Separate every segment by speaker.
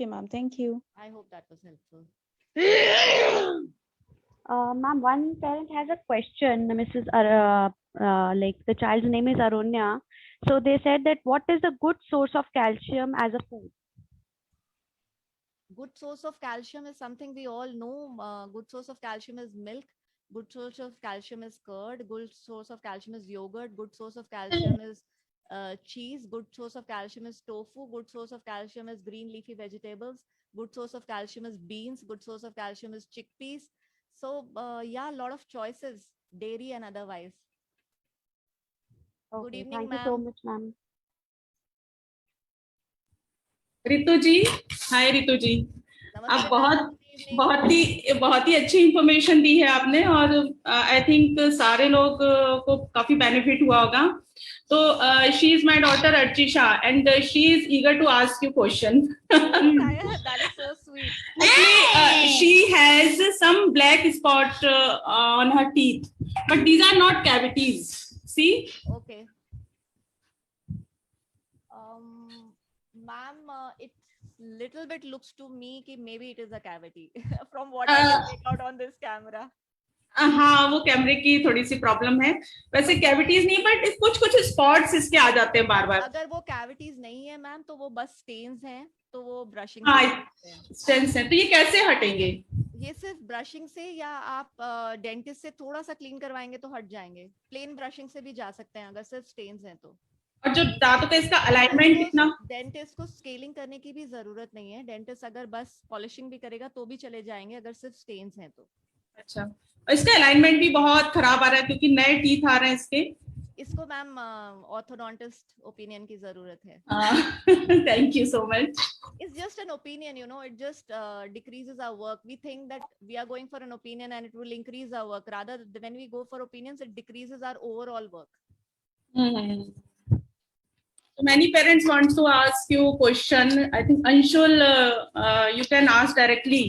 Speaker 1: Okay, ma'am. Thank you.
Speaker 2: I hope that was helpful.
Speaker 3: Ma'am, one parent has a question, Mrs. Like the child's name is Arunya. So they said that what is a good source of calcium as a food?
Speaker 2: Good source of calcium is something we all know. Good source of calcium is milk. Good source of calcium is curd. Good source of calcium is yogurt. Good source of calcium is cheese. Good source of calcium is tofu. Good source of calcium is green leafy vegetables. Good source of calcium is beans. Good source of calcium is chickpeas. So yeah, a lot of choices, dairy and otherwise. Good
Speaker 3: Okay,
Speaker 2: evening,
Speaker 3: thank you so
Speaker 2: ma'am.
Speaker 3: much, ma'am.
Speaker 4: Ritu जी, हाय रितु जी, आप
Speaker 2: Namaste, ma'am. Good evening.
Speaker 4: बहुत ही अच्छी information दी है आपने और I think सारे लोग को काफी बेनिफिट हुआ होगा. तो she is my daughter Archisha and she is eager to ask you question.
Speaker 2: That is so sweet.
Speaker 4: Actually, she has some black spot on her teeth, but these are not cavities. See?
Speaker 2: Okay. Ma'am, it little bit looks to me कि maybe it is a cavity from what I can make out on this camera.
Speaker 4: हाँ, वो कैमरे की थोड़ी सी problem है. वैसे cavities नहीं, but कुछ कुछ स्पॉट्स इसके आ जाते हैं बार बार.
Speaker 2: अगर वो cavities नहीं है मैम तो वो बस stains हैं, तो वो brushing
Speaker 4: हाँ,
Speaker 2: से हट सकते हैं.
Speaker 4: स्टेंस है. तो ये कैसे हटेंगे?
Speaker 2: ये सिर्फ ब्रशिंग से या आप डेंटिस्ट से थोड़ा सा क्लीन करवाएंगे तो हट जाएंगे. प्लेन ब्रशिंग से भी जा सकते हैं अगर सिर्फ स्टेन्स हैं तो.
Speaker 4: और जो दांतों का इसका अलाइनमेंट कितना?
Speaker 2: डेंटिस्ट को स्केलिंग करने की भी जरूरत नहीं है. डेंटिस्ट अगर बस पॉलिशिंग भी करेगा तो भी चले जाएंगे अगर सिर्फ स्टेन्स हैं तो.
Speaker 4: अच्छा, और इसका अलाइनमेंट भी बहुत खराब आ रहा है क्योंकि नए टीथ आ रहे हैं इसके.
Speaker 2: इसको मैम ऑर्थोडोंटिस्ट ओपिनियन की जरूरत है.
Speaker 4: Thank you so much.
Speaker 2: It's just an opinion, you know, it just decreases our work. We think that we are going for an opinion and it will increase our work. Rather, when we go for opinions, it decreases our overall work.
Speaker 4: So many parents want to ask you a question. I think Anshul, you can ask directly.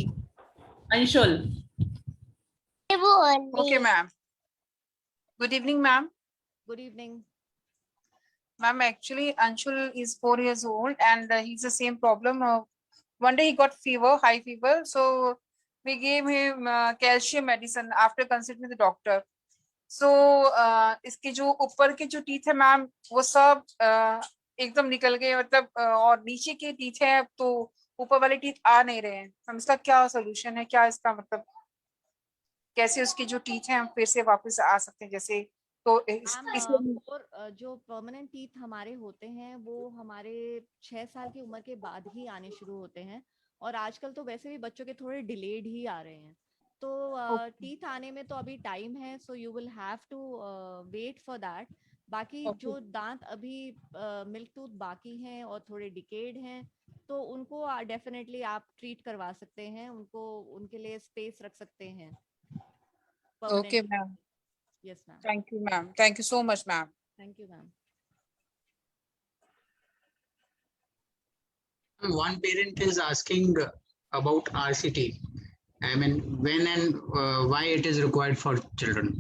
Speaker 4: Anshul.
Speaker 5: Okay, ma'am. Good evening, ma'am.
Speaker 2: Good evening.
Speaker 5: Ma'am, actually, Anshul is 4 years old and he's the same problem. One day he got fever, high fever. So we gave him calcium medicine after consulting the doctor. So इसके जो ऊपर के जो teeth है ma'am वो सब एकदम निकल गए, मतलब और नीचे के टीथ है तो ऊपर वाले टीथ आ नहीं रहे हैं. हम इसका क्या सोल्यूशन है, क्या इसका मतलब कैसे उसकी जो टीथ है हम फिर से वापस आ सकते हैं जैसे? तो
Speaker 2: और जो परमानेंट टीथ हमारे होते हैं वो हमारे 6 साल की उम्र के बाद ही आने शुरू होते हैं. और आजकल तो वैसे भी बच्चों के थोड़े डिलेड ही आ रहे हैं. तो टीथ आने में तो अभी टाइम है. So you will have to wait for that. बाकी जो दांत अभी मिल्क टूथ बाकी हैं और थोड़े डिकेड हैं तो उनको डेफिनेटली आप ट्रीट करवा सकते हैं. उनको उनके लिए स्पेस रख सकते हैं.
Speaker 5: Okay ma'am.
Speaker 2: Yes, ma'am.
Speaker 5: Thank you, ma'am. Thank you so much, ma'am.
Speaker 2: Thank you, ma'am.
Speaker 6: One parent is asking about RCT. I mean, when and why it is required for children.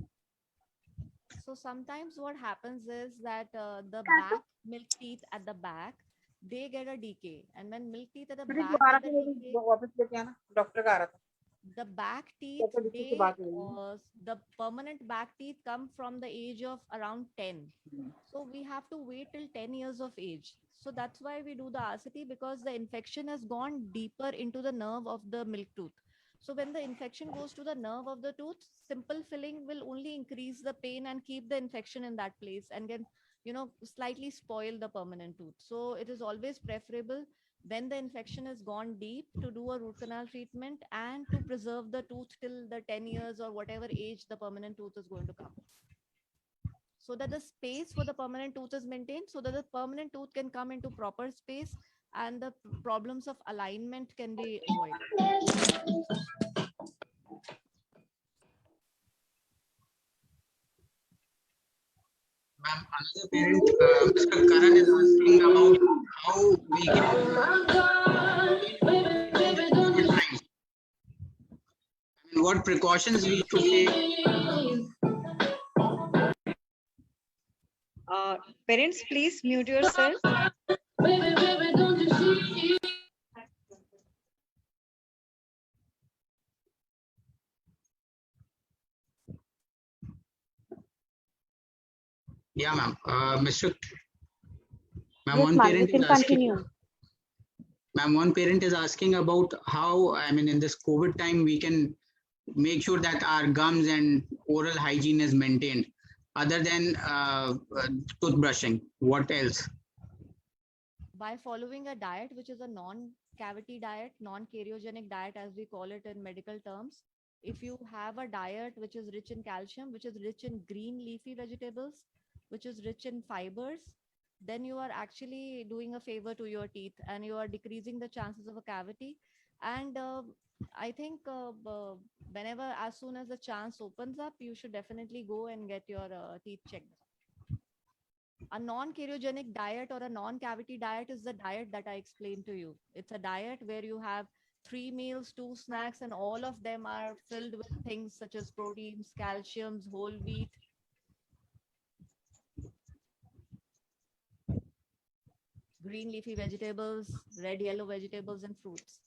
Speaker 2: So sometimes what happens is that the back milk teeth at the back, they get a decay, and when milk teeth at the back get a decay,
Speaker 5: doctor का आ रहा था.
Speaker 2: the back teeth, the permanent back teeth come from the age of around 10. So we have to wait till 10 years of age. So that's why we do the RCT, because the infection has gone deeper into the nerve of the milk tooth. So when the infection goes to the nerve of the tooth, simple filling will only increase the pain and keep the infection in that place and can, you know, slightly spoil the permanent tooth. So it is always preferable when the infection has gone deep to do a root canal treatment and to preserve the tooth till the 10 years or whatever age the permanent tooth is going to come, so that the space for the permanent tooth is maintained, so that the permanent tooth can come into proper space and the problems of alignment can be avoided.
Speaker 6: Ma'am, another parent, Mr. Karan, is asking about how we can what precautions we should take.
Speaker 7: Parents, please mute yourself.
Speaker 6: Yeah, ma'am. Mr. Ma'am,
Speaker 3: Yes,
Speaker 6: one
Speaker 3: ma'am, you
Speaker 6: parent
Speaker 3: can
Speaker 6: is asking.
Speaker 3: continue.
Speaker 6: Ma'am, one parent is asking about how, I mean, in this COVID time, we can make sure that our gums and oral hygiene is maintained other than toothbrushing. What else?
Speaker 2: By following a diet which is a non-cavity diet, non-karyogenic diet as we call it in medical terms. If you have a diet which is rich in calcium, which is rich in green leafy vegetables, which is rich in fibers, then you are actually doing a favor to your teeth and you are decreasing the chances of a cavity. And I think whenever, as soon as the chance opens up, you should definitely go and get your teeth checked. A non-karyogenic diet or a non-cavity diet is the diet that I explained to you. It's a diet where you have 3 meals, 2 snacks, and all of them are filled with things such as proteins, calciums, whole wheat. Green leafy vegetables, red, yellow vegetables, and fruits.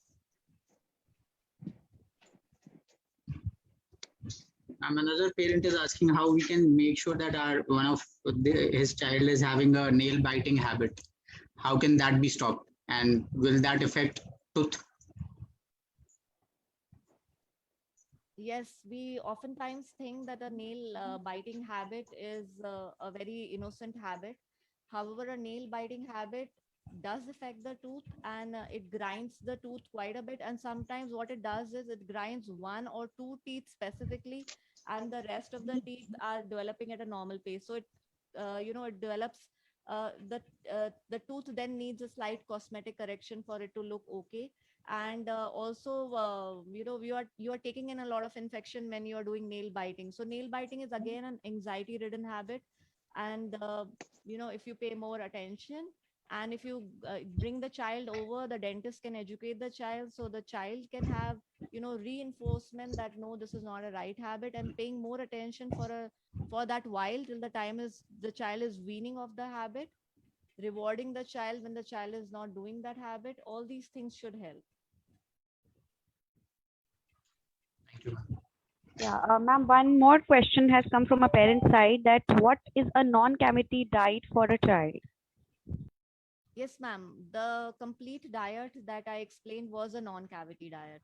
Speaker 6: Another parent is asking how we can make sure that his child is having a nail biting habit. How can that be stopped? And will that affect tooth?
Speaker 2: Yes, we oftentimes think that a nail biting habit is a very innocent habit. However, a nail biting habit does affect the tooth and it grinds the tooth quite a bit. And sometimes what it does is it grinds 1 or 2 teeth specifically, and the rest of the teeth are developing at a normal pace. So it develops the tooth then needs a slight cosmetic correction for it to look okay. And also you are taking in a lot of infection when you are doing nail biting. So nail biting is again an anxiety ridden habit. And if you pay more attention and if you bring the child over, the dentist can educate the child so the child can have reinforcement that no, this is not a right habit, and paying more attention for that while till the time is the child is weaning off the habit, rewarding the child when the child is not doing that habit. All these things should help.
Speaker 6: Thank you.
Speaker 3: Yeah, ma'am, one more question has come from a parent side, that what is a non-cavity diet for a child?
Speaker 2: Yes, ma'am. The complete diet that I explained was a non-cavity diet.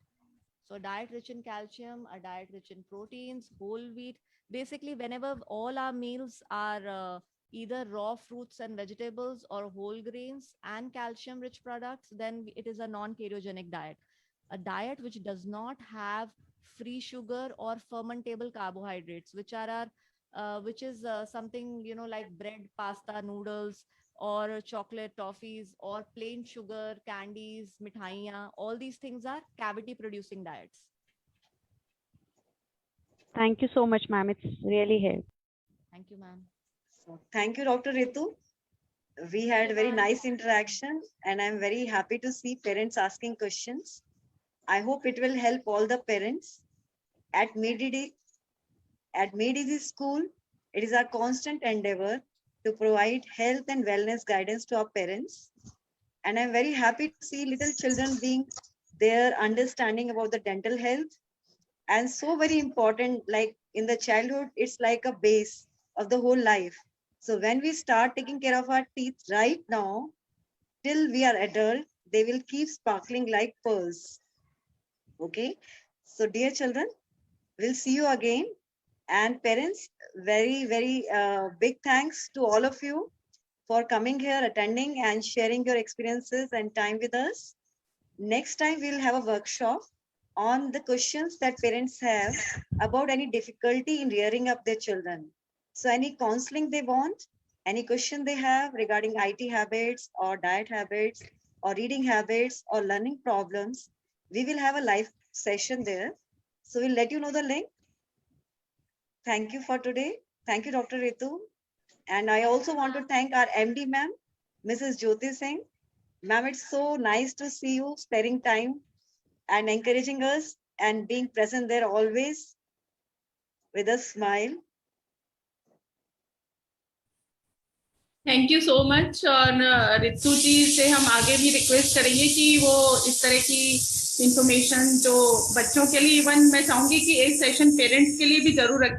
Speaker 2: So a diet rich in calcium, a diet rich in proteins, whole wheat. Basically, whenever all our meals are either raw fruits and vegetables or whole grains and calcium rich products, then it is a non-karyogenic diet. A diet which does not have free sugar or fermentable carbohydrates, which is something, like bread, pasta, noodles, or chocolate toffees, or plain sugar, candies, mithaiyan. All these things are cavity producing diets.
Speaker 3: Thank you so much, ma'am. It's really helped.
Speaker 2: Thank you, ma'am.
Speaker 1: So, thank you, Dr. Ritu. We had very nice interaction and I'm very happy to see parents asking questions. I hope it will help all the parents. At MADD School, it is our constant endeavor to provide health and wellness guidance to our parents. And I'm very happy to see little children being their understanding about the dental health. And so very important, like in the childhood, it's like a base of the whole life. So when we start taking care of our teeth right now, till we are adult, they will keep sparkling like pearls. Okay. So dear children, we'll see you again. And parents, very, very big thanks to all of you for coming here, attending and sharing your experiences and time with us. Next time we'll have a workshop on the questions that parents have about any difficulty in rearing up their children. So any counseling they want, any question they have regarding IT habits or diet habits or reading habits or learning problems, we will have a live session there. So we'll let you know the link. Thank you for today. Thank you, Dr. Ritu. And I also want to thank our MD ma'am, Mrs. Jyoti Singh. Ma'am, it's so nice to see you sparing time and encouraging us and being present there always with a smile.
Speaker 4: Thank you so much. और रितु जी से हम आगे भी request करेंगे कि वो इस तरह की इंफॉर्मेशन जो बच्चों के लिए, इवन मैं चाहूंगी कि एक सेशन पेरेंट्स के लिए भी जरूर